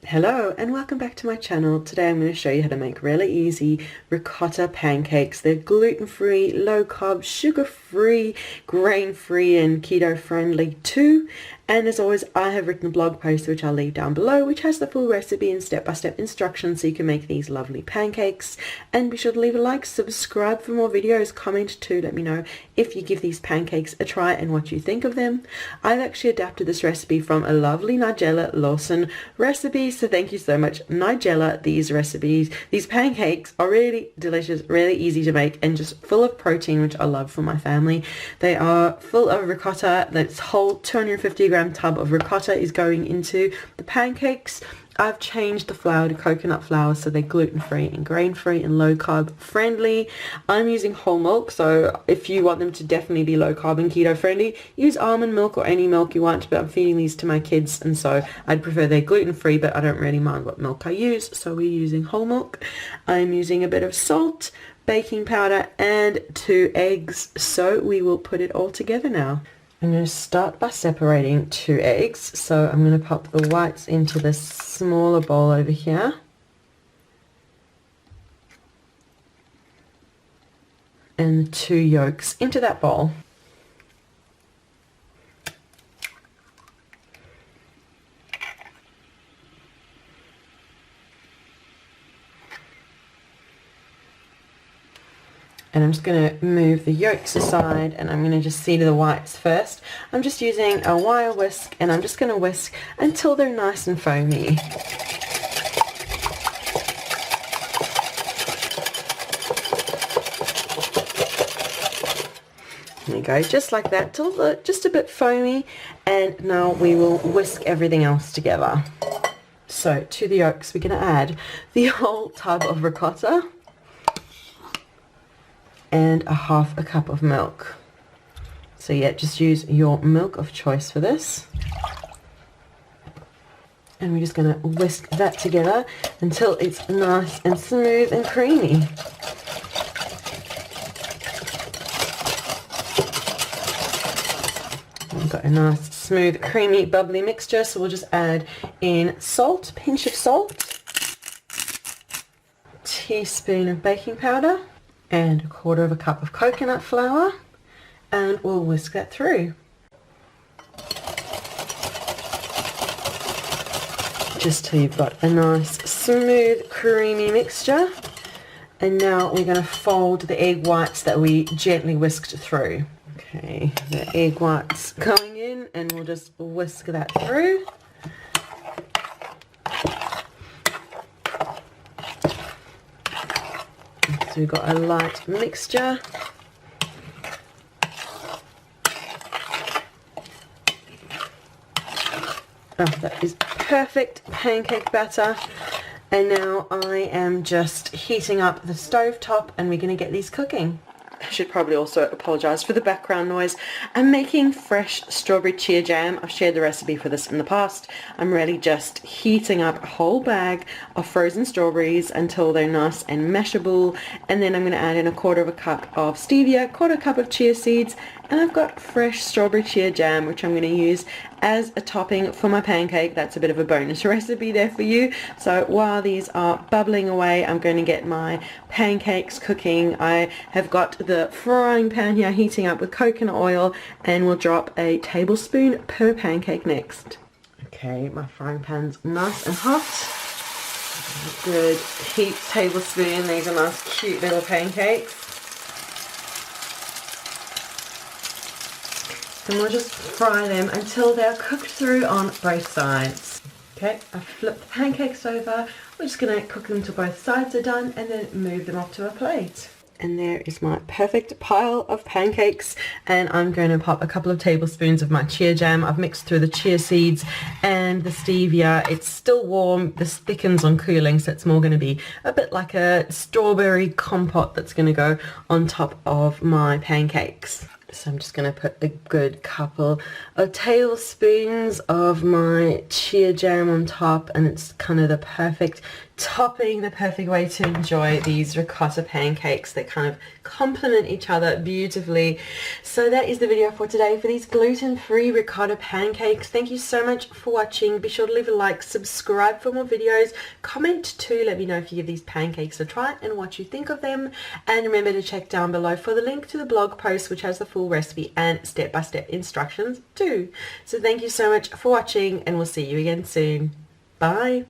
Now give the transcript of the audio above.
Hello and welcome back to my channel. Today I'm going to show you how to make really easy ricotta pancakes. They're gluten-free, low-carb, sugar-free, grain-free and keto-friendly too. And as always, I have written a blog post which I'll leave down below, which has the full recipe and step-by-step instructions so you can make these lovely pancakes. And be sure to leave a like, subscribe for more videos, comment too, let me know if you give these pancakes a try and what you think of them. I've actually adapted this recipe from a lovely Nigella Lawson recipe, so thank you so much, Nigella. These pancakes are really delicious, really easy to make, and just full of protein, which I love for my family. They are full of ricotta. This whole 250-gram tub of ricotta is going into the pancakes. I've changed the flour to coconut flour so they're gluten-free and grain-free and low-carb friendly. I'm using whole milk, so if you want them to definitely be low-carb and keto-friendly, use almond milk or any milk you want, but I'm feeding these to my kids and so I'd prefer they're gluten-free, but I don't really mind what milk I use, so we're using whole milk. I'm using a bit of salt, baking powder and 2 eggs, so we will put it all together now. I'm going to start by separating 2 eggs, so I'm going to pop the whites into this smaller bowl over here. And the 2 yolks into that bowl. And I'm just going to move the yolks aside and I'm going to just see to the whites first. I'm just using a wire whisk and I'm just going to whisk until they're nice and foamy. There you go, just like that, till they're just a bit foamy. And now we will whisk everything else together. So to the yolks we're going to add the whole tub of ricotta and a half a cup of milk. So yeah, just use your milk of choice for this. And we're just going to whisk that together until it's nice and smooth and creamy. We've got a nice, smooth, creamy, bubbly mixture, so we'll just add in salt, pinch of salt, teaspoon of baking powder, and 1/4 cup of coconut flour, and we'll whisk that through. Just till you've got a nice, smooth, creamy mixture. And now we're going to fold the egg whites that we gently whisked through. Okay, the egg whites going in, and we'll just whisk that through. So we've got a light mixture. Oh, that is perfect pancake batter. And now I am just heating up the stove top and we're going to get these cooking. I should probably also apologise for the background noise. I'm making fresh strawberry chia jam. I've shared the recipe for this in the past. I'm really just heating up a whole bag of frozen strawberries until they're nice and mashable, and then I'm going to add in 1/4 cup of stevia, 1/4 cup of chia seeds, and I've got fresh strawberry chia jam which I'm going to use as a topping for my pancake. That's a bit of a bonus recipe there for you. So while these are bubbling away, I'm going to get my pancakes cooking. I have got the frying pan here heating up with coconut oil, and we'll drop a tablespoon per pancake next. Okay, my frying pan's nice and hot. Good heat tablespoon. These are nice cute little pancakes. And we'll just fry them until they're cooked through on both sides. Okay, I've flipped the pancakes over. We're just going to cook them till both sides are done and then move them off to a plate. And there is my perfect pile of pancakes, and I'm going to pop a couple of tablespoons of my chia jam. I've mixed through the chia seeds and the stevia. It's still warm. This thickens on cooling, so it's more going to be a bit like a strawberry compote that's going to go on top of my pancakes. So I'm just going to put a good couple of tablespoons of my chia jam on top, and it's kind of the perfect topping, the perfect way to enjoy these ricotta pancakes that kind of complement each other beautifully. So that is the video for today for these gluten-free ricotta pancakes. Thank you so much for watching. Be sure to leave a like, subscribe for more videos, comment too, let me know if you give these pancakes a try and what you think of them, and remember to check down below for the link to the blog post which has the full recipe and step-by-step instructions too. So thank you so much for watching, and we'll see you again soon. Bye.